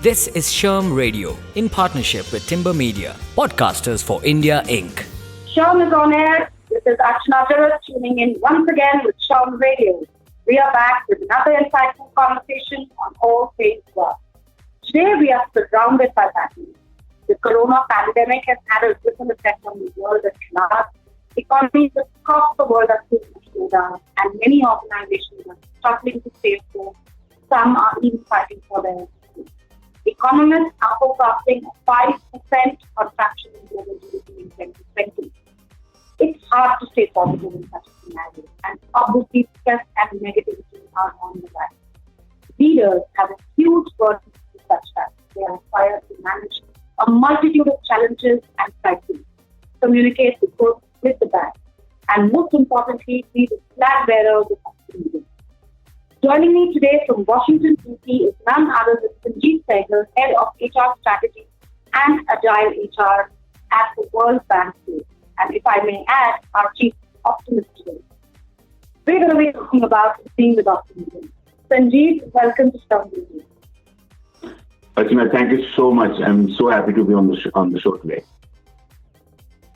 This is Sherm Radio in partnership with Timber Media, Podcasters for India Inc. Sherm is on air. This is Archana Jarat tuning in once again with Sherm Radio. We are back with another insightful conversation on all things work. Today we are surrounded by batteries. The corona pandemic has had a ripple effect on the world at large. Economies across the world are seeing a slowdown, and many organizations are struggling to stay afloat. Some are even fighting for their existence. Economists are forecasting a 5% contraction in global GDP in 2020. It's hard to stay positive in such a scenario, and obviously stress and negativity are on the rise. Leaders have a huge burden to such that they are required to manage a multitude of challenges and crises, communicate the good with the bad, and most importantly, be the flag bearers of optimism. Joining me today from Washington, D.C. is none other than Sanjeev Sahgal, Head of HR Strategy and Agile HR at the World Bank Group, and if I may add, our Chief Optimist today. We're going to be talking about being with optimism. Sanjeev, welcome to Sherm Radio. Archana, thank you so much. I'm so happy to be on the show today.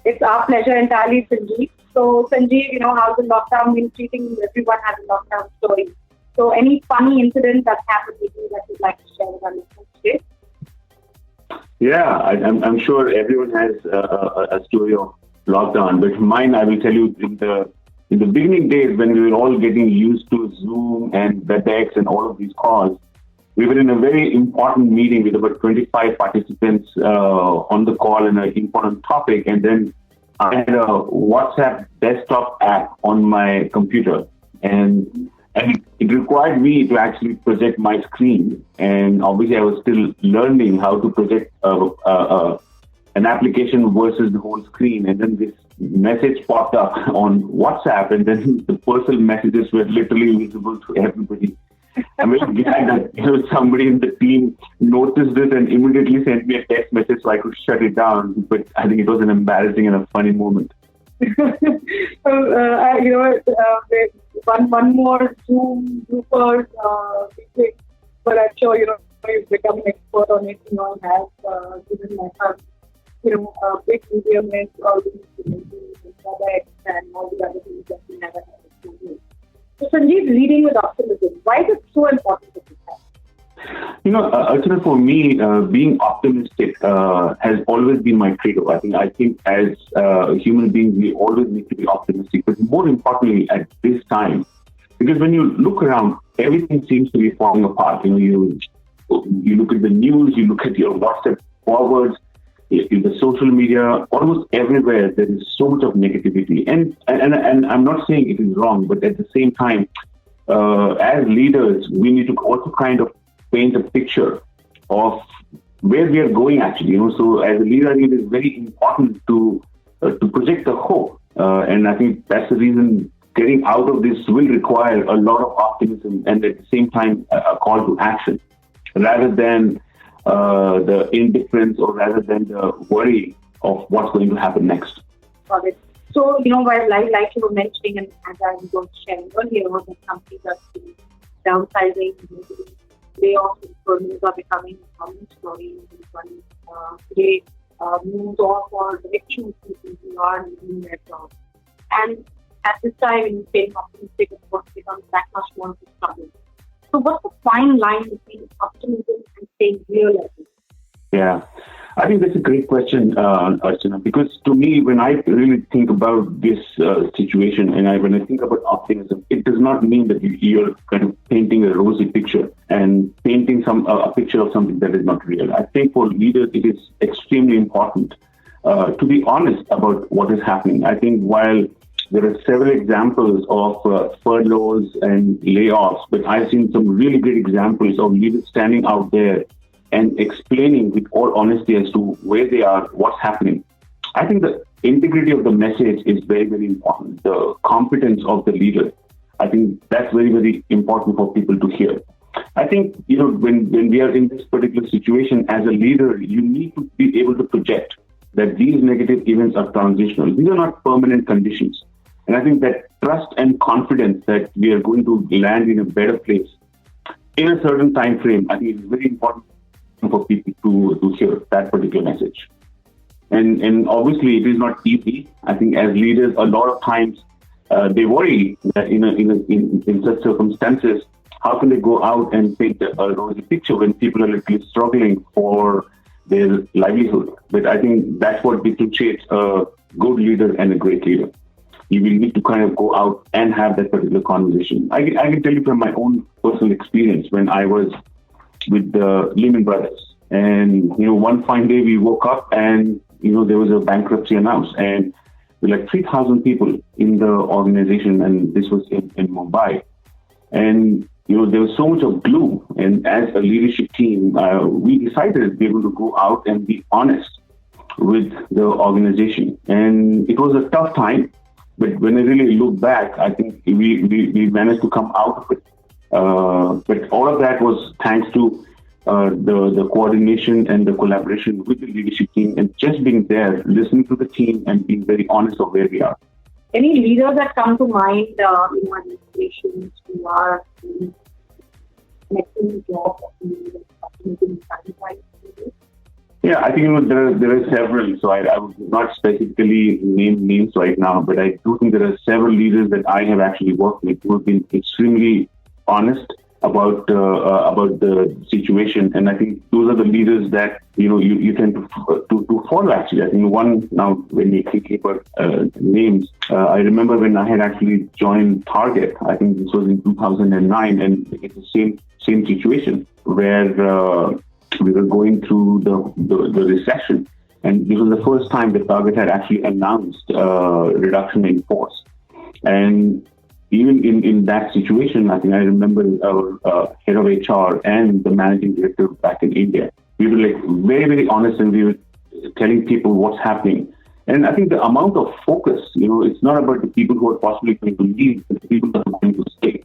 It's our pleasure entirely, Sanjeev. So, Sanjeev, how's the lockdown been treating you? Everyone has a lockdown story. So, any funny incident that happened with you that you'd like to share with our listeners today? Yeah, I'm sure everyone has a story of lockdown, but mine, I will tell you, in the beginning days when we were all getting used to Zoom and WebEx and all of these calls, we were in a very important meeting with about 25 participants on the call in an important topic, and then I had a WhatsApp desktop app on my computer, and it required me to actually project my screen. And obviously, I was still learning how to project an application versus the whole screen. And then this message popped up on WhatsApp, and then the personal messages were literally visible to everybody. I'm very glad that somebody in the team noticed this and immediately sent me a text message so I could shut it down. But I think it was an embarrassing and a funny moment. One more Zoom groupers, but I'm sure you've become an expert on it. Has given myself a big medium is all these WebEx and all the other things that we never had to do. So Sanjeev, leading with optimism, why is it so important to do that? Archana, for me, being optimistic has always been my credo. I think as human beings, we always need to be optimistic, but more importantly at this time, because when you look around, everything seems to be falling apart. You look at the news, you look at your WhatsApp forwards, in the social media, almost everywhere there is so much of negativity. And I'm not saying it is wrong, but at the same time, as leaders, we need to also kind of paint a picture of where we are going actually. So as a leader, it is very important to project the hope. And I think that's the reason getting out of this will require a lot of optimism and at the same time a call to action rather than the indifference or rather than the worry of what's going to happen next. Got it. So, while like you were mentioning and as I was sharing earlier, that companies are seeing downsizing, layoffs and furloughs are becoming a common story. Today, news or directions people who are leaving their jobs. And at this time, in staying optimistic, of course, becomes that much more of a struggle. So what's the fine line between optimism and staying realistic? Yeah, I think that's a great question, Archana, because to me, when I really think about this situation and when I think about optimism, it does not mean that you're kind of painting a rosy picture and painting a picture of something that is not real. I think for leaders, it is extremely important to be honest about what is happening. I think while there are several examples of furloughs and layoffs, but I've seen some really great examples of leaders standing out there and explaining with all honesty as to where they are, what's happening. I think the integrity of the message is very, very important. The competence of the leader, I think that's very, very important for people to hear. I think, when we are in this particular situation as a leader, you need to be able to project that these negative events are transitional. These are not permanent conditions. And I think that trust and confidence that we are going to land in a better place in a certain time frame, I think it's very important for people to hear that particular message. And obviously, it is not easy. I think as leaders, a lot of times they worry that in such circumstances, how can they go out and paint a rosy picture when people are literally struggling for their livelihood? But I think that's what differentiates a good leader and a great leader. You will need to kind of go out and have that particular conversation. I can tell you from my own personal experience when I was with the Lehman Brothers. And, one fine day we woke up and, there was a bankruptcy announced. And there were like 3,000 people in the organization. And this was in Mumbai. And, there was so much of gloom. And as a leadership team, we decided we were going to go out and be honest with the organization. And it was a tough time. But when I really look back, I think we managed to come out of it. But all of that was thanks to the coordination and the collaboration with the leadership team and just being there, listening to the team and being very honest of where we are. Any leaders that come to mind in administrations who are doing an excellent job of making sacrifice? Yeah, I think there are several. So I would not specifically name names right now, but I do think there are several leaders that I have actually worked with who have been extremely honest about the situation, and I think those are the leaders that you tend to follow. Actually, I think one now when we think about names, I remember when I had actually joined Target. I think this was in 2009, and it's the same situation where we were going through the recession, and this was the first time that Target had actually announced reduction in force. And even in that situation, I think I remember our head of HR and the managing director back in India. We were like very, very honest, and we were telling people what's happening. And I think the amount of focus, it's not about the people who are possibly going to leave, but the people that are going to stay.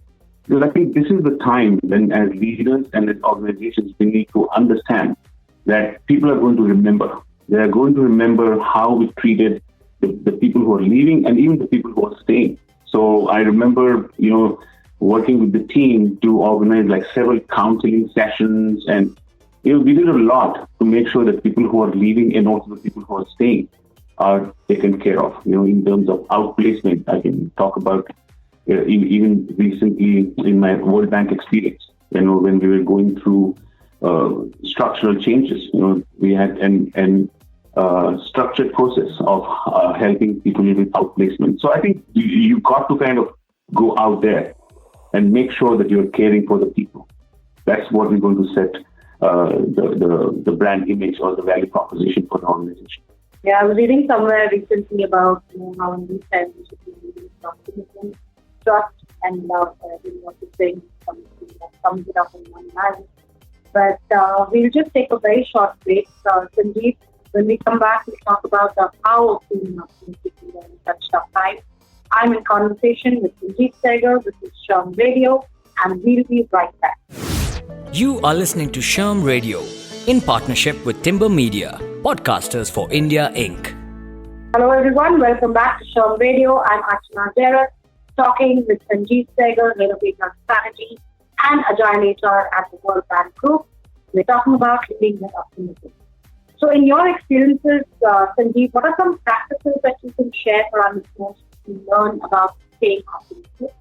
Because I think this is the time when, as leaders and as organizations, we need to understand that people are going to remember. They are going to remember how we treated the people who are leaving and even the people who are staying. So I remember, working with the team to organize like several counseling sessions, and we did a lot to make sure that people who are leaving and also the people who are staying are taken care of. In terms of outplacement, I can talk about even recently in my World Bank experience. When we were going through structural changes, we had an structured process of helping people with outplacement. So I think you got to kind of go out there and make sure that you're caring for the people. That's what we're going to set the brand image or the value proposition for the organization. Yeah, I was reading somewhere recently about how in these times we should be leading optimism, trust, and love. I didn't want to say something that sums it up in one line. But we'll just take a very short break. Sanjeev, when we come back, we'll talk about the how of being optimistic in such tough times. I'm in conversation with Sanjeev Sahgal. This is Sharm Radio, and we'll be right back. You are listening to Sharm Radio in partnership with Timber Media, podcasters for India Inc. Hello everyone, welcome back to Sharm Radio. I'm Archana Jarat, talking with Sanjeev Sahgal, Head of HR Strategy and Agile HR at the World Bank Group. We're talking about leading with optimism. So in your experiences, Sanjeev, what are some practices that you can share for our listeners to learn about staying optimistic?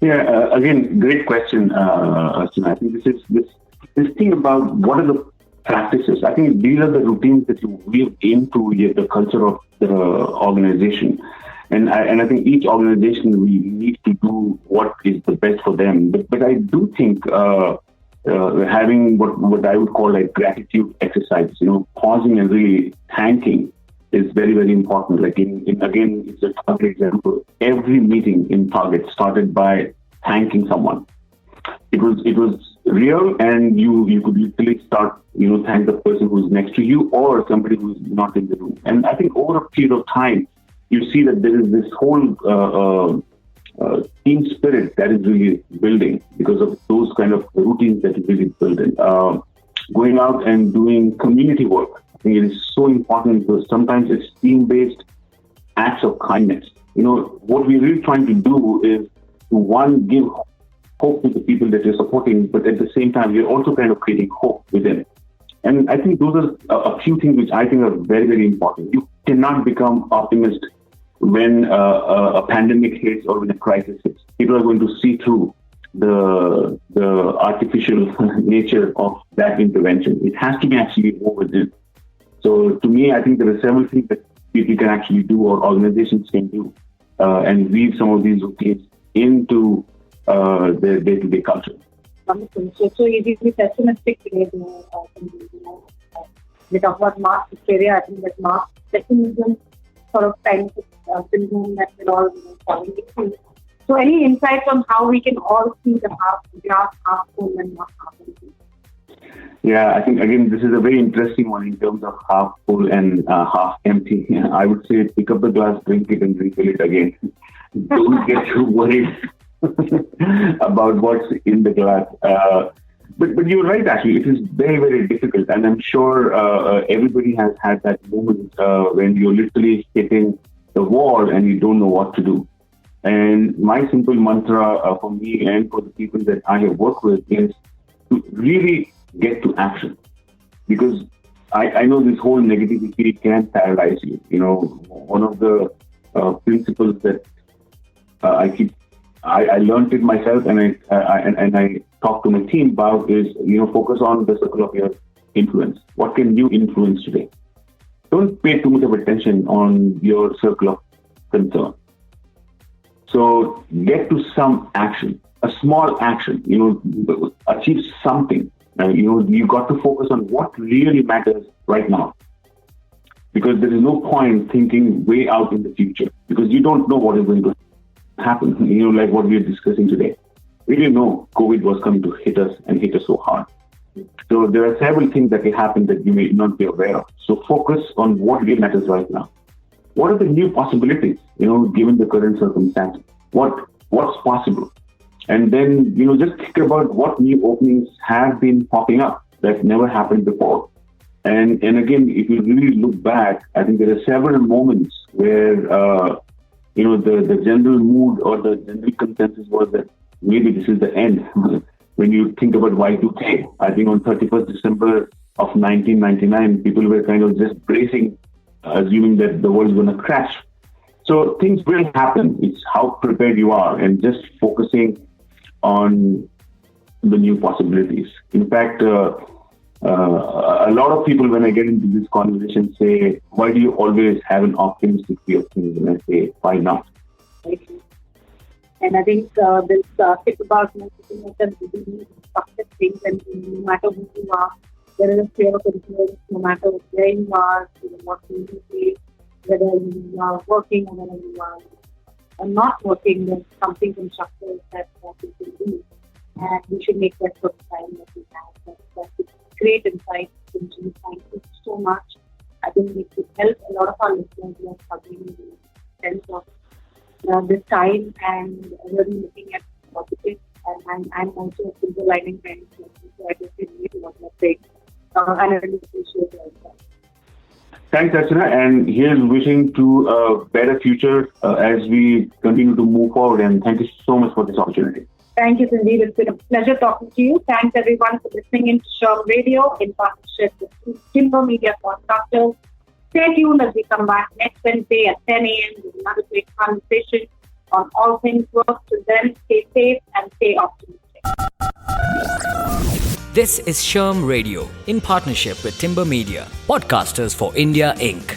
Yeah, again, great question, Archana. I think this thing about what are the practices. I think these are the routines that you weave into the culture of the organization. And I think each organization, we need to do what is the best for them. But I do think having what I would call like gratitude exercise, pausing and really thanking is very, very important. Like again, it's a Target example. Every meeting in Target started by thanking someone. It was real, and you could literally start, thank the person who's next to you or somebody who's not in the room. And I think over a period of time, you see that there is this whole team spirit that is really building because of those kind of routines that you really build in. Going out and doing community work, I think it is so important because sometimes it's team-based acts of kindness. What we're really trying to do is to, one, give hope to the people that you're supporting, but at the same time, you're also kind of creating hope within. And I think those are a few things which I think are very, very important. You cannot become optimist when a pandemic hits or when a crisis hits. People are going to see through the artificial nature of that intervention. It has to be actually over this. So to me, I think there are several things that people can actually do or organizations can do and weave some of these routines into their day-to-day culture. Wonderful. So easy to be pessimistic today. We talk about mass hysteria. I think that mass pessimism sort of kind of syndrome that we're all falling into. So any insights on how we can all see the glass half full and not half empty? Yeah, I think, again, this is a very interesting one in terms of half full and half empty. I would say pick up the glass, drink it, and refill it again. Don't get too worried about what's in the glass. But you're right, actually. It is very, very difficult. And I'm sure everybody has had that moment when you're literally hitting the wall and you don't know what to do. And my simple mantra for me and for the people that I have worked with is to really get to action. Because I know this whole negativity can paralyze you. You know, one of the principles that I learned it myself and I talk to my team about is, focus on the circle of your influence. What can you influence today? Don't pay too much of attention on your circle of concern. So get to some action, a small action, achieve something. You got to focus on what really matters right now. Because there is no point thinking way out in the future because you don't know what is going to happen, like what we are discussing today. We didn't know COVID was coming to hit us and hit us so hard. So there are several things that can happen that you may not be aware of. So focus on what really matters right now. What are the new possibilities, given the current circumstances? What's possible? And then, just think about what new openings have been popping up that never happened before. And again, if you really look back, I think there are several moments where, the general mood or the general consensus was that maybe this is the end. When you think about Y2K, I think on 31st December of 1999, people were kind of just bracing, assuming that the world is going to crash. So things will happen. It's how prepared you are and just focusing on the new possibilities. In fact, a lot of people, when I get into this conversation, say, why do you always have an optimistic view of things? And I say, why not? And I think this tip about keeping yourself busy, structured things, and no matter who you are, there is a fear of influence, no matter where you are, what you do, whether you are working or whether you are not working, there's something constructive that you can do. And we should make that sort of time that we have. That's great insight. Thank you so much. I think it could help a lot of our listeners who are struggling with the sense of this time and really looking at positive. And I'm also a silver lining kind of person, so I just relate to what you're saying. And I really appreciate your insight. Thanks, Archana, and here's wishing to a better future as we continue to move forward. And thank you so much for this opportunity. Thank you, Sanjeev. It's been a pleasure talking to you. Thanks, everyone, for listening in to Sherm Radio in partnership with Timber Media Podcasters. Stay tuned as we come back next Wednesday at 10 a.m. with another great conversation on all things work. Till then, stay safe and stay optimistic. This is Sherm Radio in partnership with Timber Media, Podcasters for India Inc.